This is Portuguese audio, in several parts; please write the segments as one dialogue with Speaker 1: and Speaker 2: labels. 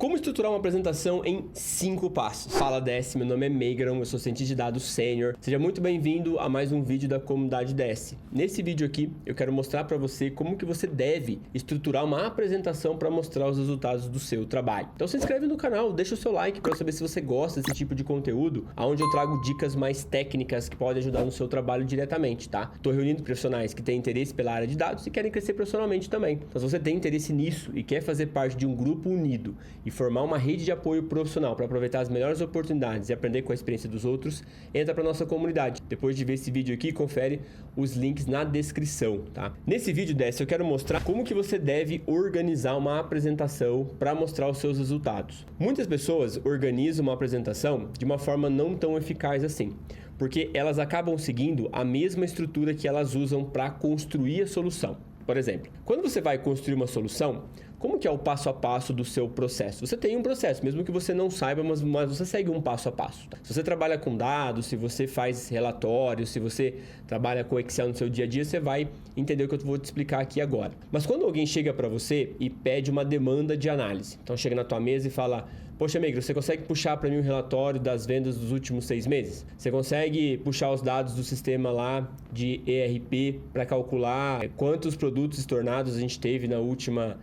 Speaker 1: Como estruturar uma apresentação em 5 passos? Fala DS, meu nome é Meigron, eu sou cientista de dados sênior. Seja muito bem-vindo a mais um vídeo da comunidade DS. Nesse vídeo aqui, eu quero mostrar para você como que você deve estruturar uma apresentação para mostrar os resultados do seu trabalho. Então se inscreve no canal, deixa o seu like para saber se você gosta desse tipo de conteúdo, onde eu trago dicas mais técnicas que podem ajudar no seu trabalho diretamente, tá? Estou reunindo profissionais que têm interesse pela área de dados e querem crescer profissionalmente também. Então se você tem interesse nisso e quer fazer parte de um grupo unido e formar uma rede de apoio profissional para aproveitar as melhores oportunidades e aprender com a experiência dos outros, entra para nossa comunidade. Depois de ver esse vídeo aqui, confere os links na descrição, tá? Nesse vídeo desse eu quero mostrar como que você deve organizar uma apresentação para mostrar os seus resultados. Muitas pessoas organizam uma apresentação de uma forma não tão eficaz assim, porque elas acabam seguindo a mesma estrutura que elas usam para construir a solução. Por exemplo, quando você vai construir uma solução, como que é o passo a passo do seu processo? Você tem um processo, mesmo que você não saiba, mas você segue um passo a passo. Se você trabalha com dados, se você faz relatórios, se você trabalha com Excel no seu dia a dia, você vai entender o que eu vou te explicar aqui agora. Mas quando alguém chega para você e pede uma demanda de análise, então chega na tua mesa e fala: poxa, Meigro, você consegue puxar para mim um relatório das vendas dos últimos 6 meses? Você consegue puxar os dados do sistema lá de ERP para calcular quantos produtos tornados a gente teve na última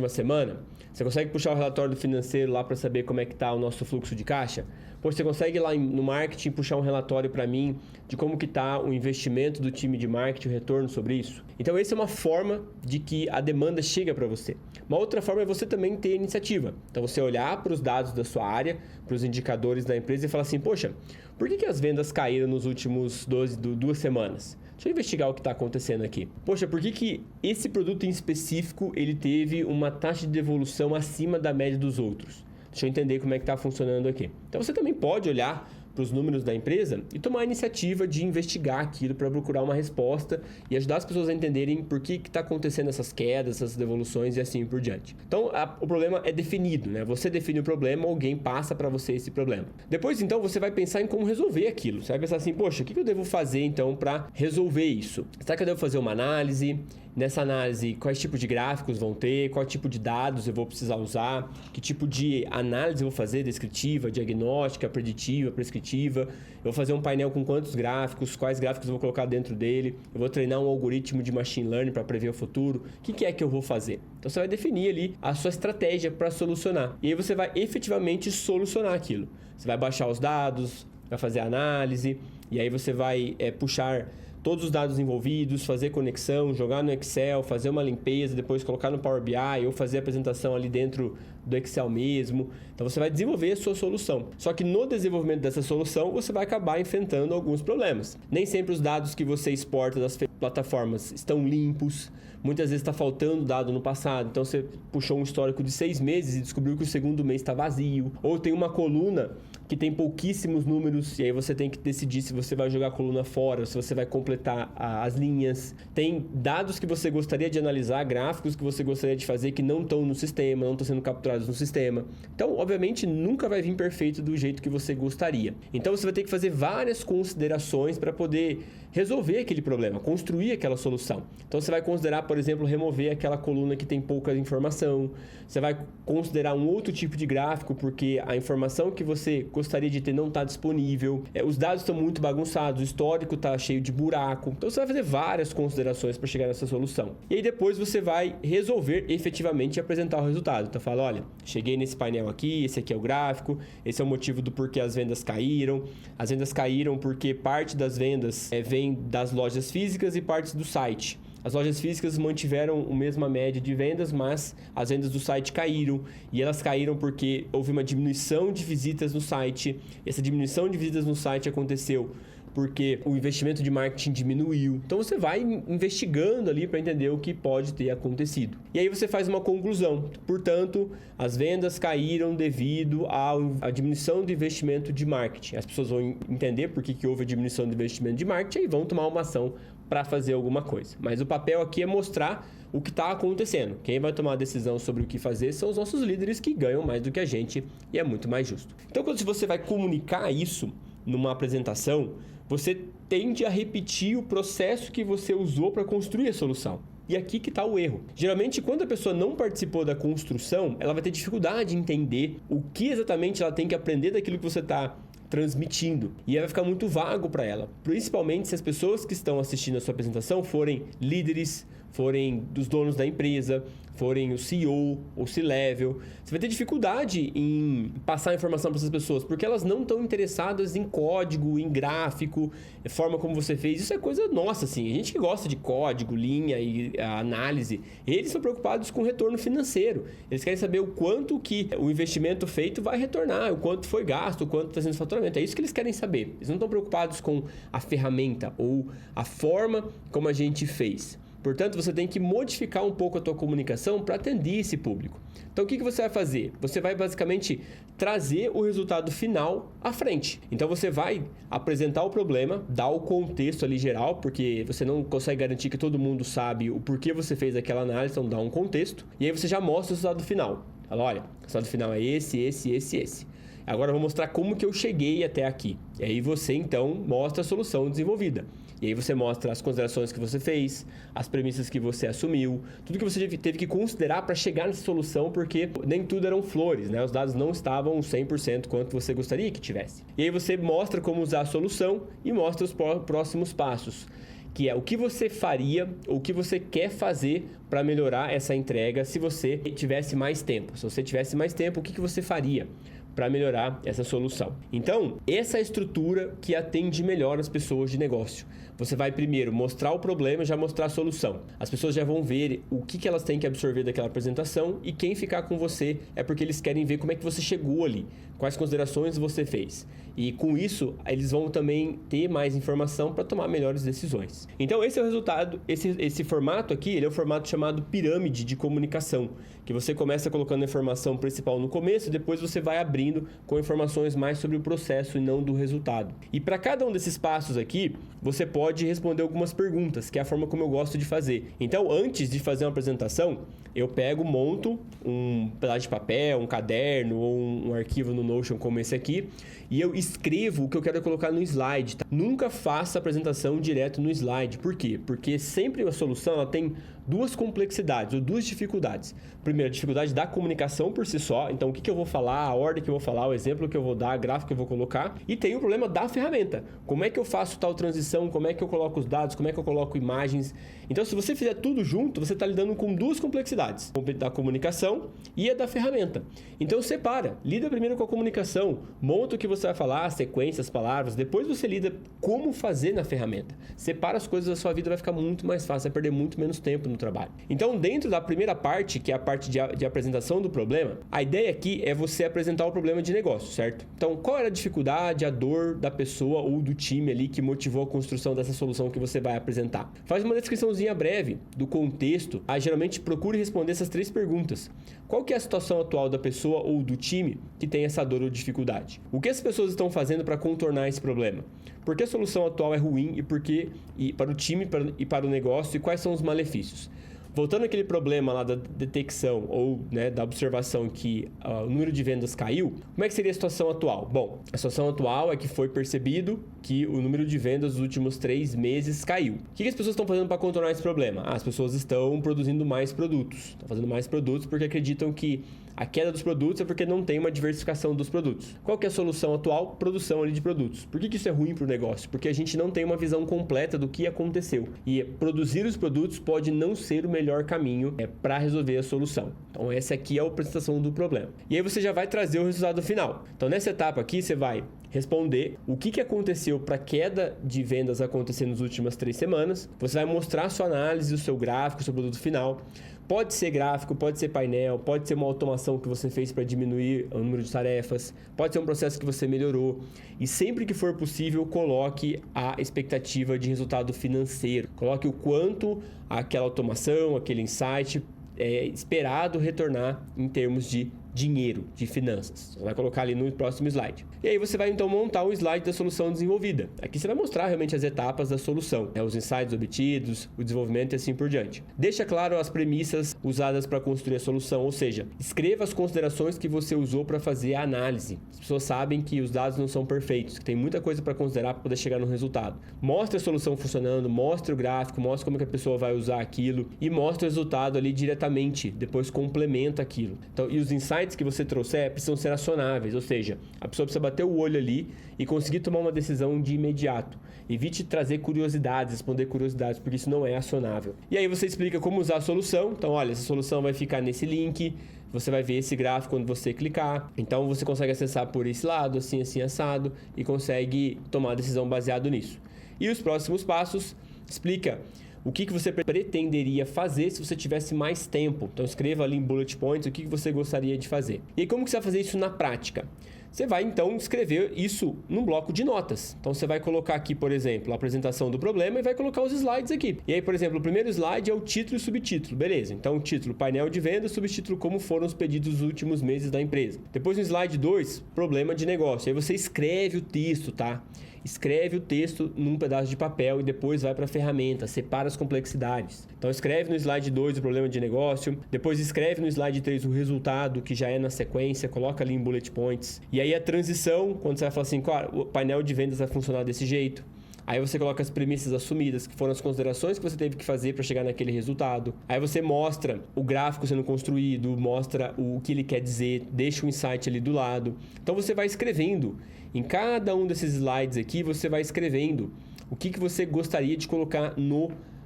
Speaker 1: semana? Você consegue puxar o relatório do financeiro lá para saber como é que está o nosso fluxo de caixa? Poxa, você consegue lá no marketing puxar um relatório para mim de como que está o investimento do time de marketing, o retorno sobre isso? Então essa é uma forma de que a demanda chega para você. Uma outra forma é você também ter iniciativa. Então você olhar para os dados da sua área, para os indicadores da empresa e falar assim: poxa, por que as vendas caíram nos últimos 2 semanas? Deixa eu investigar o que está acontecendo aqui. Poxa, por que esse produto em específico ele teve uma taxa de devolução acima da média dos outros? Deixa eu entender como é que está funcionando aqui. Então você também pode olhar para os números da empresa e tomar a iniciativa de investigar aquilo para procurar uma resposta e ajudar as pessoas a entenderem por que está acontecendo essas quedas, essas devoluções e assim por diante. Então o problema é definido, né? Você define o problema, alguém passa para você esse problema. Depois então você vai pensar em como resolver aquilo. Você vai pensar assim: poxa, o que eu devo fazer então para resolver isso? Será que eu devo fazer uma análise? Nessa análise, quais tipos de gráficos vão ter, qual tipo de dados eu vou precisar usar, que tipo de análise eu vou fazer, descritiva, diagnóstica, preditiva, prescritiva. Eu vou fazer um painel com quantos gráficos, quais gráficos eu vou colocar dentro dele, eu vou treinar um algoritmo de machine learning para prever o futuro. O que é que eu vou fazer? Então você vai definir ali a sua estratégia para solucionar. E aí você vai efetivamente solucionar aquilo. Você vai baixar os dados, vai fazer a análise, e aí você vai puxar todos os dados envolvidos, fazer conexão, jogar no Excel, fazer uma limpeza, depois colocar no Power BI ou fazer a apresentação ali dentro do Excel mesmo. Então você vai desenvolver a sua solução. Só que no desenvolvimento dessa solução você vai acabar enfrentando alguns problemas. Nem sempre os dados que você exporta das plataformas estão limpos. Muitas vezes está faltando dado no passado. Então você puxou um histórico de 6 meses e descobriu que o segundo mês está vazio. Ou tem uma coluna que tem pouquíssimos números e aí você tem que decidir se você vai jogar a coluna fora ou se você vai completar as linhas. Tem dados que você gostaria de analisar, gráficos que você gostaria de fazer que não estão no sistema, não estão sendo capturados no sistema. Então, obviamente, nunca vai vir perfeito do jeito que você gostaria. Então, você vai ter que fazer várias considerações para poder resolver aquele problema, construir aquela solução. Então, você vai considerar, por exemplo, remover aquela coluna que tem pouca informação. Você vai considerar um outro tipo de gráfico porque a informação que você gostaria de ter não está disponível. Os dados estão muito bagunçados, o histórico está cheio de buraco. Então você vai fazer várias considerações para chegar nessa solução. E aí depois você vai resolver efetivamente e apresentar o resultado. Então fala: olha, cheguei nesse painel aqui, esse aqui é o gráfico, esse é o motivo do porquê as vendas caíram. As vendas caíram porque parte das vendas vem das lojas físicas e partes do site. As lojas físicas mantiveram a mesma média de vendas, mas as vendas do site caíram. E elas caíram porque houve uma diminuição de visitas no site. Essa diminuição de visitas no site aconteceu porque o investimento de marketing diminuiu. Então você vai investigando ali para entender o que pode ter acontecido. E aí você faz uma conclusão. Portanto, as vendas caíram devido à diminuição do investimento de marketing. As pessoas vão entender por que houve a diminuição do investimento de marketing e vão tomar uma ação para fazer alguma coisa. Mas o papel aqui é mostrar o que está acontecendo. Quem vai tomar a decisão sobre o que fazer são os nossos líderes, que ganham mais do que a gente e é muito mais justo. Então, quando você vai comunicar isso numa apresentação, você tende a repetir o processo que você usou para construir a solução. E aqui que está o erro. Geralmente, quando a pessoa não participou da construção, ela vai ter dificuldade em entender o que exatamente ela tem que aprender daquilo que você está transmitindo. E aí vai ficar muito vago para ela. Principalmente se as pessoas que estão assistindo a sua apresentação forem líderes, forem dos donos da empresa, forem o CEO ou C-Level. Você vai ter dificuldade em passar a informação para essas pessoas, porque elas não estão interessadas em código, em gráfico, forma como você fez. Isso é coisa nossa, assim. A gente que gosta de código, linha e análise, eles são preocupados com retorno financeiro. Eles querem saber o quanto que o investimento feito vai retornar, o quanto foi gasto, o quanto está sendo faturamento. É isso que eles querem saber. Eles não estão preocupados com a ferramenta ou a forma como a gente fez. Portanto, você tem que modificar um pouco a tua comunicação para atender esse público. Então, o que você vai fazer? Você vai basicamente trazer o resultado final à frente. Então, você vai apresentar o problema, dar o contexto ali geral, porque você não consegue garantir que todo mundo sabe o porquê você fez aquela análise, então dá um contexto. E aí você já mostra o resultado final. Fala, olha, o resultado final é esse. Agora eu vou mostrar como que eu cheguei até aqui. E aí você, então, mostra a solução desenvolvida. E aí você mostra as considerações que você fez, as premissas que você assumiu, tudo que você teve que considerar para chegar nessa solução, porque nem tudo eram flores, né? Os dados não estavam 100% quanto você gostaria que tivesse. E aí você mostra como usar a solução e mostra os próximos passos, que é o que você faria ou o que você quer fazer para melhorar essa entrega se você tivesse mais tempo. Se você tivesse mais tempo, o que você faria para melhorar essa solução? Então, essa é a estrutura que atende melhor as pessoas de negócio. Você vai primeiro mostrar o problema e já mostrar a solução. As pessoas já vão ver o que elas têm que absorver daquela apresentação, e quem ficar com você é porque eles querem ver como é que você chegou ali, quais considerações você fez. E com isso, eles vão também ter mais informação para tomar melhores decisões. Então, esse é o resultado. Esse formato aqui, ele é o formato chamado pirâmide de comunicação, que você começa colocando a informação principal no começo e depois você vai abrindo com informações mais sobre o processo e não do resultado. E para cada um desses passos aqui, você pode responder algumas perguntas, que é a forma como eu gosto de fazer. Então, antes de fazer uma apresentação, eu monto um pedaço de papel, um caderno ou um arquivo no Notion como esse aqui, e eu escrevo o que eu quero colocar no slide. Tá? Nunca faça a apresentação direto no slide. Por quê? Porque sempre a solução ela tem duas complexidades ou duas dificuldades. Primeiro, a dificuldade da comunicação por si só. Então, o que eu vou falar, a ordem que eu vou falar, o exemplo que eu vou dar, a gráfico que eu vou colocar. E tem o problema da ferramenta. Como é que eu faço tal transição? Como é que eu coloco os dados? Como é que eu coloco imagens? Então, se você fizer tudo junto, você está lidando com duas complexidades. Da comunicação e a da ferramenta. Então, separa. Lida primeiro com a comunicação. Monta o que você vai falar, sequências, palavras. Depois você lida como fazer na ferramenta. Separa as coisas da sua vida, vai ficar muito mais fácil. Vai perder muito menos tempo no trabalho. Então, dentro da primeira parte, que é a parte de apresentação do problema, a ideia aqui é você apresentar o problema de negócio, certo? Então, qual era a dificuldade, a dor da pessoa ou do time ali que motivou a construção dessa solução que você vai apresentar? Faz uma descriçãozinha breve do contexto. Geralmente, procure responder essas 3 perguntas. Qual que é a situação atual da pessoa ou do time que tem essa dor ou dificuldade? O que as pessoas estão fazendo para contornar esse problema? Por que a solução atual é ruim e para o time e para o negócio, e quais são os malefícios? Voltando àquele problema lá da detecção ou da observação que o número de vendas caiu, como é que seria a situação atual? Bom, a situação atual é que foi percebido que o número de vendas dos últimos 3 meses caiu. O que as pessoas estão fazendo para contornar esse problema? As pessoas estão produzindo mais produtos. Estão fazendo mais produtos porque acreditam que a queda dos produtos é porque não tem uma diversificação dos produtos. Qual que é a solução atual? Produção ali de produtos. Por que isso é ruim para o negócio? Porque a gente não tem uma visão completa do que aconteceu. E produzir os produtos pode não ser o melhor caminho para resolver a solução. Então essa aqui é a apresentação do problema. E aí você já vai trazer o resultado final. Então nessa etapa aqui você vai responder o que aconteceu para a queda de vendas acontecer nas últimas 3 semanas. Você vai mostrar a sua análise, o seu gráfico, o seu produto final. Pode ser gráfico, pode ser painel, pode ser uma automação que você fez para diminuir o número de tarefas, pode ser um processo que você melhorou. E sempre que for possível, coloque a expectativa de resultado financeiro. Coloque o quanto aquela automação, aquele insight é esperado retornar em termos de dinheiro, de finanças. Você vai colocar ali no próximo slide. E aí você vai então montar um slide da solução desenvolvida. Aqui você vai mostrar realmente as etapas da solução, os insights obtidos, o desenvolvimento e assim por diante. Deixa claro as premissas usadas para construir a solução, ou seja, escreva as considerações que você usou para fazer a análise. As pessoas sabem que os dados não são perfeitos, que tem muita coisa para considerar para poder chegar no resultado. Mostre a solução funcionando, mostre o gráfico, mostre como que a pessoa vai usar aquilo e mostre o resultado ali diretamente, depois complementa aquilo. Então, e os insights que você trouxer precisam ser acionáveis, ou seja, a pessoa precisa bater o olho ali e conseguir tomar uma decisão de imediato. Evite trazer curiosidades, responder curiosidades, porque isso não é acionável. E aí você explica como usar a solução. Então, olha, essa solução vai ficar nesse link, você vai ver esse gráfico quando você clicar. Então, você consegue acessar por esse lado, assim, assim, assado, e consegue tomar a decisão baseado nisso. E os próximos passos, explica o que você pretenderia fazer se você tivesse mais tempo. Então, escreva ali em bullet points o que você gostaria de fazer. E aí, como que você vai fazer isso na prática? Você vai, então, escrever isso num bloco de notas. Então, você vai colocar aqui, por exemplo, a apresentação do problema e vai colocar os slides aqui. E aí, por exemplo, o primeiro slide é o título e subtítulo. Beleza. Então, o título, painel de vendas, subtítulo, como foram os pedidos nos últimos meses da empresa. Depois, no slide 2, problema de negócio. Aí você escreve o texto, tá? Escreve o texto num pedaço de papel e depois vai para a ferramenta, separa as complexidades. Então escreve no slide 2 o problema de negócio, depois escreve no slide 3 o resultado, que já é na sequência, coloca ali em bullet points. E aí a transição, quando você vai falar assim, claro, o painel de vendas vai funcionar desse jeito. Aí você coloca as premissas assumidas, que foram as considerações que você teve que fazer para chegar naquele resultado. Aí você mostra o gráfico sendo construído, mostra o que ele quer dizer, deixa o insight ali do lado. Então você vai escrevendo. Em cada um desses slides aqui, você vai escrevendo o que você gostaria de colocar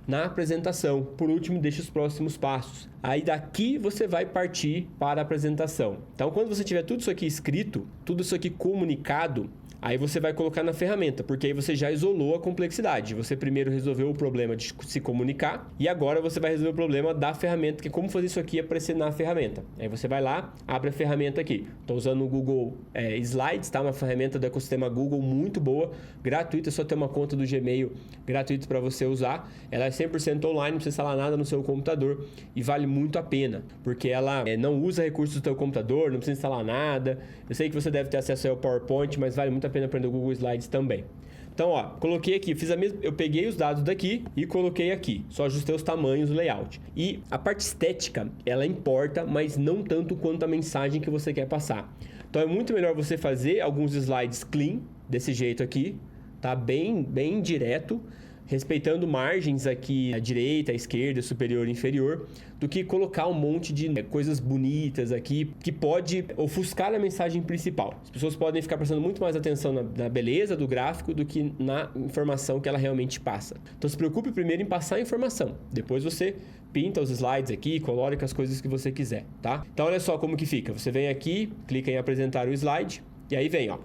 Speaker 1: na apresentação. Por último, deixa os próximos passos. Aí daqui você vai partir para a apresentação. Então, quando você tiver tudo isso aqui escrito, tudo isso aqui comunicado, aí você vai colocar na ferramenta, porque aí você já isolou a complexidade. Você primeiro resolveu o problema de se comunicar e agora você vai resolver o problema da ferramenta, que é como fazer isso aqui aparecer na ferramenta. Aí você vai lá, abre a ferramenta aqui. Estou usando o Google Slides, tá? Uma ferramenta do ecossistema Google muito boa, gratuita, é só ter uma conta do Gmail gratuita para você usar. Ela é 100% online, não precisa instalar nada no seu computador e vale muito a pena, porque ela não usa recursos do seu computador, não precisa instalar nada. Eu sei que você deve ter acesso ao PowerPoint, mas vale muito a pena aprender o Google Slides também. Então, ó, coloquei aqui, eu peguei os dados daqui e coloquei aqui. Só ajustei os tamanhos, o layout. E a parte estética, ela importa, mas não tanto quanto a mensagem que você quer passar. Então, é muito melhor você fazer alguns slides clean, desse jeito aqui, tá? Bem direto, respeitando margens aqui à direita, à esquerda, superior e inferior, do que colocar um monte de coisas bonitas aqui que pode ofuscar a mensagem principal. As pessoas podem ficar prestando muito mais atenção na beleza do gráfico do que na informação que ela realmente passa. Então se preocupe primeiro em passar a informação, depois você pinta os slides aqui, coloca as coisas que você quiser, tá? Então olha só como que fica. Você vem aqui, clica em apresentar o slide e aí vem, ó,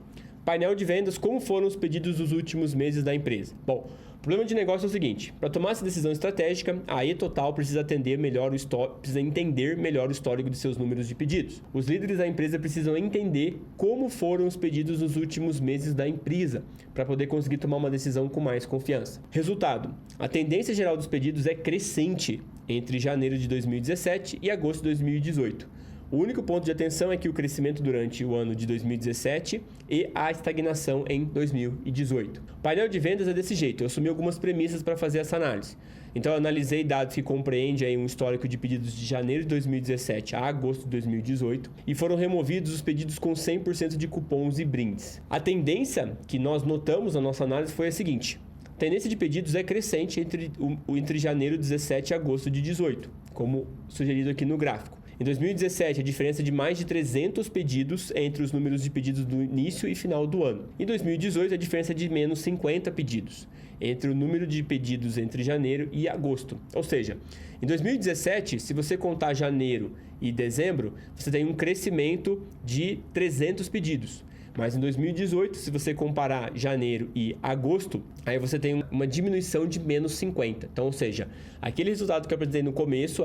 Speaker 1: painel de vendas, como foram os pedidos dos últimos meses da empresa. Bom, o problema de negócio é o seguinte: para tomar essa decisão estratégica, a eTotal precisa entender melhor o histórico de seus números de pedidos. Os líderes da empresa precisam entender como foram os pedidos nos últimos meses da empresa, para poder conseguir tomar uma decisão com mais confiança. Resultado: a tendência geral dos pedidos é crescente entre janeiro de 2017 e agosto de 2018. O único ponto de atenção é que o crescimento durante o ano de 2017 e a estagnação em 2018. O painel de vendas é desse jeito. Eu assumi algumas premissas para fazer essa análise. Então, eu analisei dados que compreendem aí um histórico de pedidos de janeiro de 2017 a agosto de 2018 e foram removidos os pedidos com 100% de cupons e brindes. A tendência que nós notamos na nossa análise foi a seguinte: a tendência de pedidos é crescente entre janeiro de 17 e agosto de 18, como sugerido aqui no gráfico. Em 2017, a diferença de mais de 300 pedidos entre os números de pedidos do início e final do ano. Em 2018, a diferença é de menos 50 pedidos entre o número de pedidos entre janeiro e agosto. Ou seja, em 2017, se você contar janeiro e dezembro, você tem um crescimento de 300 pedidos. Mas em 2018, se você comparar janeiro e agosto, aí você tem uma diminuição de menos 50. Então, ou seja, aquele resultado que eu apresentei no começo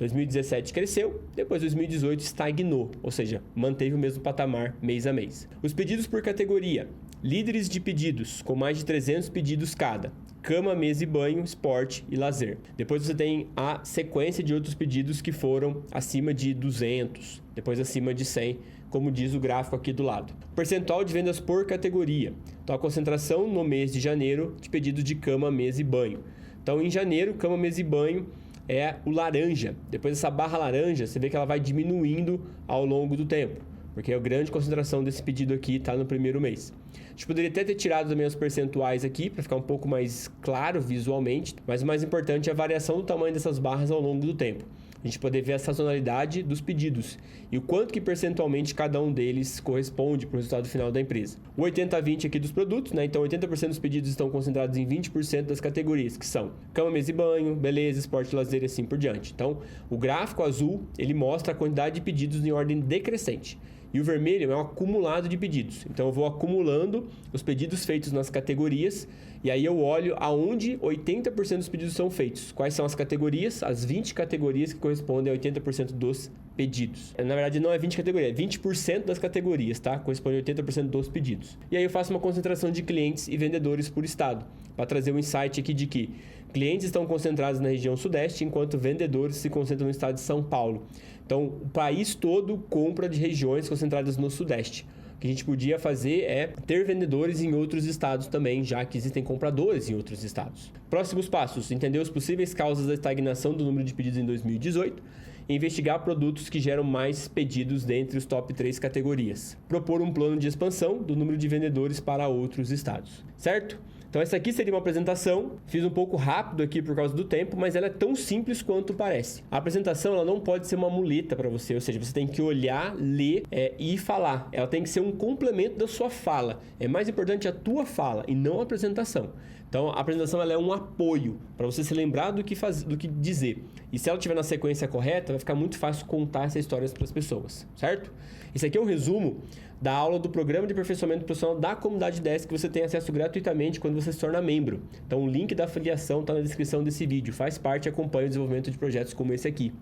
Speaker 1: 2017 cresceu, depois 2018 estagnou, ou seja, manteve o mesmo patamar mês a mês. Os pedidos por categoria. Líderes de pedidos, com mais de 300 pedidos cada. Cama, mesa e banho, esporte e lazer. Depois você tem a sequência de outros pedidos que foram acima de 200, depois acima de 100, como diz o gráfico aqui do lado. Percentual de vendas por categoria. Então, a concentração no mês de janeiro de pedidos de cama, mesa e banho. Então, em janeiro, cama, mesa e banho é o laranja. Depois dessa barra laranja, você vê que ela vai diminuindo ao longo do tempo, porque a grande concentração desse pedido aqui está no primeiro mês. A gente poderia até ter tirado também os percentuais aqui, para ficar um pouco mais claro visualmente, mas o mais importante é a variação do tamanho dessas barras ao longo do tempo. A gente poder ver a sazonalidade dos pedidos e o quanto que percentualmente cada um deles corresponde para o resultado final da empresa. O 80-20 aqui dos produtos, né? Então 80% dos pedidos estão concentrados em 20% das categorias, que são cama, mesa e banho, beleza, esporte, lazer e assim por diante. Então, o gráfico azul, ele mostra a quantidade de pedidos em ordem decrescente. E o vermelho é um acumulado de pedidos. Então, eu vou acumulando os pedidos feitos nas categorias e aí eu olho aonde 80% dos pedidos são feitos. Quais são as categorias? As 20 categorias que correspondem a 80% dos pedidos. Na verdade, não é 20 categorias, é 20% das categorias, tá? Corresponde a 80% dos pedidos. E aí eu faço uma concentração de clientes e vendedores por estado, para trazer um insight aqui de que clientes estão concentrados na região sudeste, enquanto vendedores se concentram no estado de São Paulo. Então, o país todo compra de regiões concentradas no sudeste. O que a gente podia fazer é ter vendedores em outros estados também, já que existem compradores em outros estados. Próximos passos: entender as possíveis causas da estagnação do número de pedidos em 2018 e investigar produtos que geram mais pedidos dentre os top 3 categorias. Propor um plano de expansão do número de vendedores para outros estados. Certo? Então essa aqui seria uma apresentação, fiz um pouco rápido aqui por causa do tempo, mas ela é tão simples quanto parece. A apresentação ela não pode ser uma muleta para você, ou seja, você tem que olhar, ler e falar. Ela tem que ser um complemento da sua fala. É mais importante a tua fala e não a apresentação. Então a apresentação ela é um apoio para você se lembrar do que dizer. E se ela estiver na sequência correta, vai ficar muito fácil contar essa história para as pessoas, certo? Esse aqui é um resumo da aula do Programa de Aperfeiçoamento Profissional da Comunidade DS, que você tem acesso gratuitamente quando você se torna membro. Então o link da afiliação está na descrição desse vídeo. Faz parte e acompanha o desenvolvimento de projetos como esse aqui.